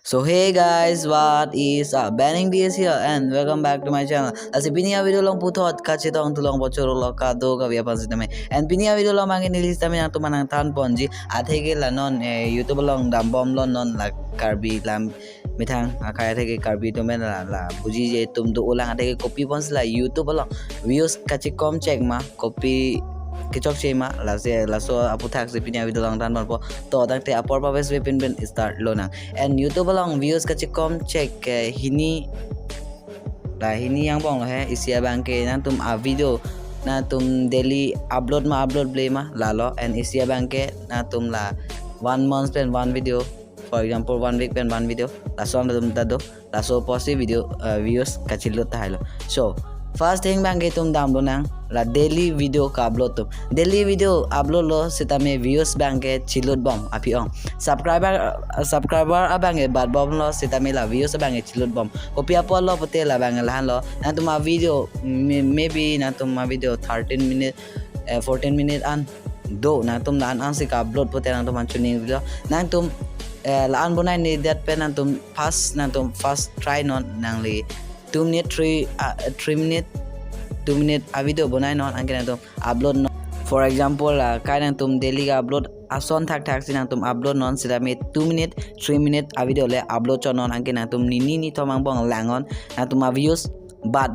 So hey guys, what is up? Banning DS here and welcome back to my channel. Asi pinia video long putot kachita on tulong bocor lo kado ka via pasitame. And pinia video long mangin nilis tami na tumanang tan ponji athege la non YouTube long dam bom lon non la karbi lam mitang kaya thege karbi to men la buji je tum do ulang athege copy pons la YouTube long views kachikom check ma copy kicok cema laso apu thak se pinia video long tan po to tak te apor pa bes pin start lo nang and YouTube long views kachikom check hini yang bong hai isia bang ke na tum a video na tum daily upload play ma lalo and isia bang ke na tum la 1 month pen one video for example 1 week pen one video laso tum tado laso post video views kachilo tahilo so first thing bang ke tum download nang la daily video ka upload tum daily video upload lo sita me views bang ke chilot bom api ong subscriber abang e bad bom lo sita me la views bang e chilot bom copy up lo pote la bang la lo na tuma video maybe na tuma video 13 minute 14 minute an do na tum na an se ka upload pote na tum chuning video na tum la an bonai ni that pen na tum first try non nang li 2 minute 3 minute 2 minute a video bonai non angke na tum upload non for example kai na tum daily ka upload ason thak sin tum upload non sida me 2 minute 3 minute a video le upload cho non angke na tum ni thomang bong langon na tum views bad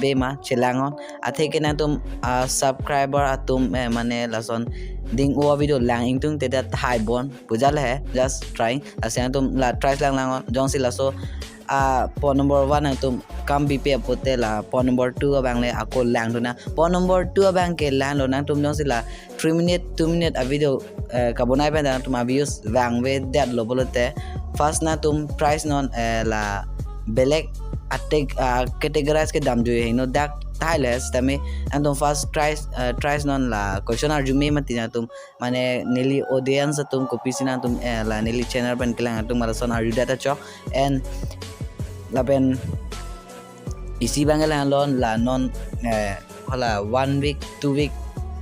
be ma chelangon atheke na tum subscriber atum mane lason ding o video lang ingtung te that high bon pujal hai just trying asya tum la try lang langon jong si laso phone number 1 tum kam bp apote la phone number 2 bang le ako lang do na phone number 2 bang ke lang lo na tum jong sila 3 minute 2 minute a video ka bonai pa na tum views bang we that lo bolote first na tum price non la belek atek categorize ke dam jo no dak Thailand tame and first tries non la question arjume matina tum mane nili audience tum copy sina tum la nili channel ban kelang tum marason arju data chok and la pen isi bangala lon la non hala 1 week 2 week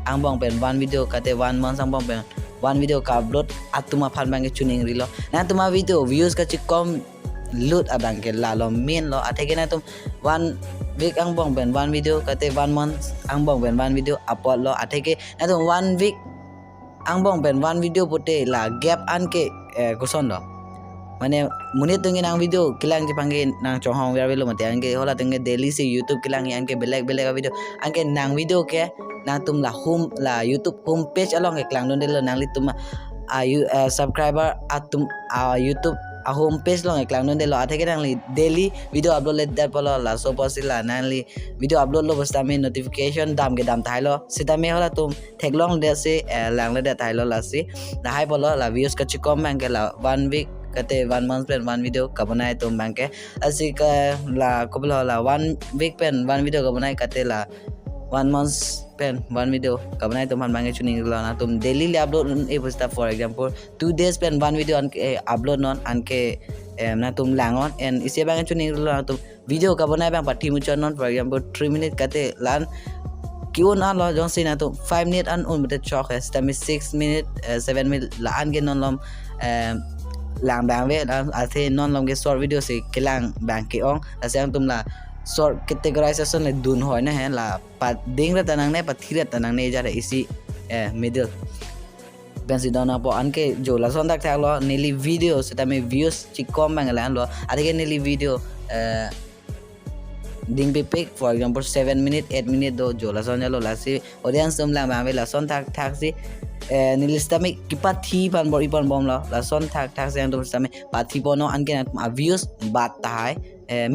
ang bong pen one video kate 1 month ang bong pen one video ka upload atuma phan bange tuning rilo na tuma video views ka chikom loot abang ke la lo main lo atheke na tum 1 week ang bong ben one video kate 1 month ang bong ben one video upload lo atheke na tum 1 week ang bong ben one video pote la gap an ke kuson do mane munit tungin ang video kilang dipangge nang chohong wer velo mate angke hola tungge daily se YouTube kilang angke belek video angke nang video ke na tum la home la YouTube home page along ke klang don de lo nang li tum subscriber atum YouTube a home page long eklang non de lo atheke nang li daily video upload le dar polo la so posila nang li video upload lo basta me notification dam ke dam thailo sita me hola tum theklong de se lang le de thailo la si na hai polo la views ka chikom mang ke la 1 week kate 1 month pen one video ka banai tum bang ke asi ka la koplo la 1 week pen one video ka banai kate la 1 month pen one video ka banai tum han bange chuning la na tum daily le upload e posta for example 2 days pen one video an upload non an ke na tum langon and ise bange chuning la tum video ka banai bang pathi muchon non for example 3 minute kate lan kiun an lo jong sin na tum 5 minute an un mate chok es tami 6 minute 7 minute la an ge non lom lang bang ve athe non lom ge short video se kelang bang ke ong asang tum la short categorization le dun hoy na he la pa ding ra tanang ne pa thira tanang ne jara isi middle bensi dona po anke jo la son tak thak lo nili video se tame views chikom bang la lo adike nili video ding be pick for example 7 minute 8 minute do jo la son lo la si audience tum la ba ve la son tak si nilistame kipathi pan bor ipon bom la son thak sang tum stame pathi pono anke na views bat tai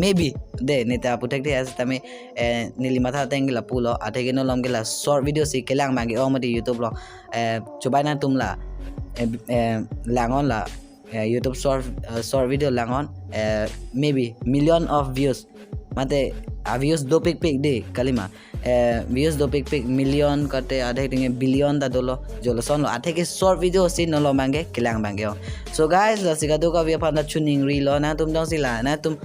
maybe de neta putek de as tame nili matha tengila pulo atheke no lom gela short video si kelang mangi omati YouTube lo chubai na tum la langon la YouTube short video langon maybe million of views mate views do pic de kalima views do pic million kate adhe tinge billion da dolo jolo son lo atheke short video si no lo mangi kelang mangi so guys la sigado ka via phana tuning rilo na tum dong sila na tum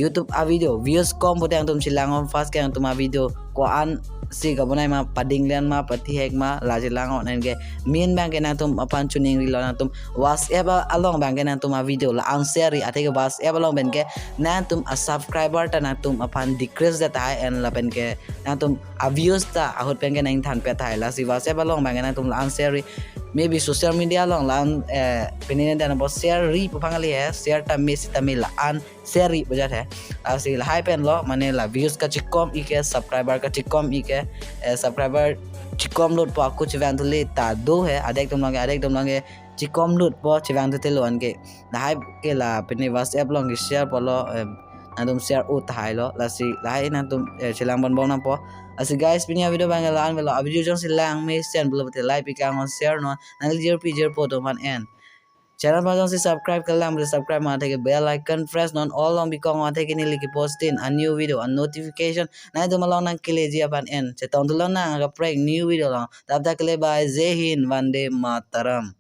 YouTube a video views kom bote ang tum silangon fast kang tum a video ko an si gabunai ma padinglan ma pati hek ma lajilang on nge min bang ke na tum apan chuning ri lo na tum WhatsApp along bang ke na tum a video la ang share ate ke WhatsApp along ben ke na tum a subscriber ta na tum apan decrease da tai and la ben ke na tum a views ta a hot ben ke na than pe thai la si WhatsApp along bang ke na tum la ang share maybe social media long lang peninen dan bo share ri pangali hai share ta miss tamil an share ri bajat hai asi la hai pen lo mane la views ka chikom ike subscriber ka chikom ike subscriber chikom lot pa kuch van to le ta do hai adek tom lange chikom lot po chivang to lo an ke la hai ke la peni WhatsApp long share polo nadum share ut hai lo la si la hai na tum chilang bon bon na po asi guys pinya video bangalan velo video jong silang me send blo te like pikang on share no nal jer pi jer po to man en channel pa jong si subscribe kalam blo subscribe ma the bell icon press non all on bikong ma the ni liki post in a new video a notification na do malong nang kile ji apan en che tong tulon na ga prank new video long tap tak le bye jai hind vande mataram.